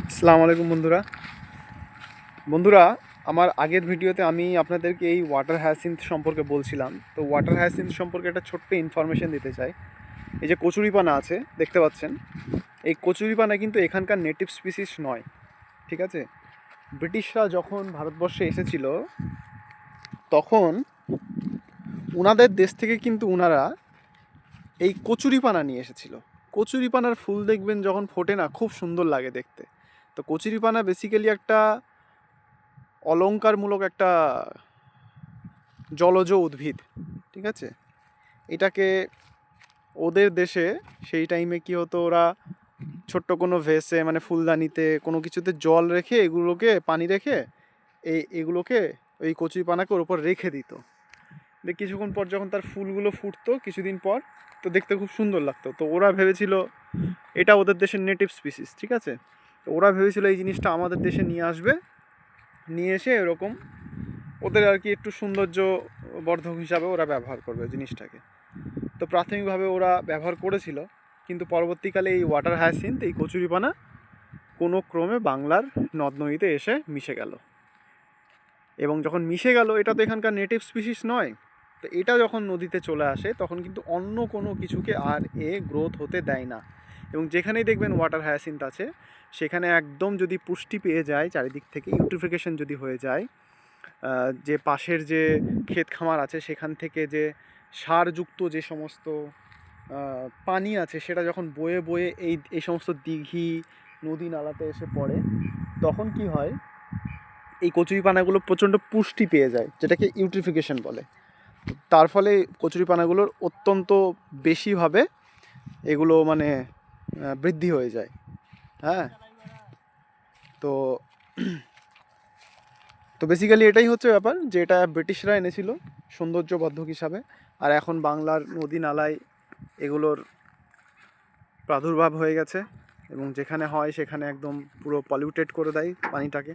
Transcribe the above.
আসসালামু আলাইকুম বন্ধুরা। বন্ধুরা, আমার আগের ভিডিওতে আমি আপনাদেরকে এই ওয়াটার হায়াসিন্থ সম্পর্কে বলছিলাম। তো ওয়াটার হায়াসিন্থ সম্পর্কে একটা ছোট্ট ইনফরমেশন দিতে চাই। এই যে কচুরিপানা আছে দেখতে পাচ্ছেন, এই কচুরিপানা কিন্তু এখানকার নেটিভ স্পিসিস নয়, ঠিক আছে? ব্রিটিশরা যখন ভারতবর্ষে এসেছিল তখন ওনাদের দেশ থেকে কিন্তু ওনারা এই কচুরিপানা নিয়ে এসেছিল। কচুরিপানার ফুল দেখবেন যখন ফোটে না, খুব সুন্দর লাগে দেখতে। তো কচুরিপানা বেসিক্যালি একটা অলংকারমূলক একটা জলজ উদ্ভিদ, ঠিক আছে? এটাকে ওদের দেশে সেই টাইমে কি হতো, ওরা ছোট্ট কোনো ভেসে মানে ফুলদানিতে কোনো কিছুতে জল রেখে এগুলোকে পানি রেখে এগুলোকে ওই কচুরিপানাকে ওর উপর রেখে দিত। কিছুক্ষণ পর যখন তার ফুলগুলো ফুটতো কিছুদিন পর, তো দেখতে খুব সুন্দর লাগতো। তো ওরা ভেবেছিল এটা ওদের দেশের নেটিভ স্পিসিস, ঠিক আছে? তো ওরা ভেবেছিল এই জিনিসটা আমাদের দেশে নিয়ে আসবে, নিয়ে এসে এরকম ওদের আর কি একটু সৌন্দর্য বর্ধক হিসাবে ওরা ব্যবহার করবে জিনিসটাকে। তো প্রাথমিকভাবে ওরা ব্যবহার করেছিল, কিন্তু পরবর্তীকালে এই ওয়াটার হায়াসিন্থ, এই কচুরিপানা কোনো ক্রমে বাংলার নদ নদীতে এসে মিশে গেল। এবং যখন মিশে গেল, এটা তো এখানকার নেটিভ স্পিসিস নয়। তো এটা যখন নদীতে চলে আসে তখন কিন্তু অন্য কোনো কিছুকে আর গ্রোথ হতে দেয় না। এবং যেখানেই দেখবেন ওয়াটার হায়াসিন্থ আছে সেখানে একদম যদি পুষ্টি পেয়ে যায় চারিদিক থেকে, ইউট্রিফিকেশন যদি হয়ে যায়, যে পাশের যে ক্ষেত খামার আছে সেখান থেকে যে সারযুক্ত যে সমস্ত পানি আছে সেটা যখন বয়ে বয়ে এই সমস্ত দিঘি নদী নালাতে এসে পড়ে, তখন কি হয়, এই কচুরিপানাগুলো প্রচণ্ড পুষ্টি পেয়ে যায়, যেটাকে ইউট্রিফিকেশন বলে। তার ফলে কচুরিপানাগুলোর অত্যন্ত বেশিভাবে এগুলো মানে বৃদ্ধি হয়ে যায়। হ্যাঁ, তো তো বেসিক্যালি এটাই হচ্ছে ব্যাপার, যে এটা ব্রিটিশরা এনেছিল সৌন্দর্যবর্ধক হিসাবে। আর এখন বাংলার নদী নালায় এগুলোর প্রাদুর্ভাব হয়ে গেছে, এবং যেখানে হয় সেখানে একদম পুরো পলিউটেড করে দেয় পানিটাকে।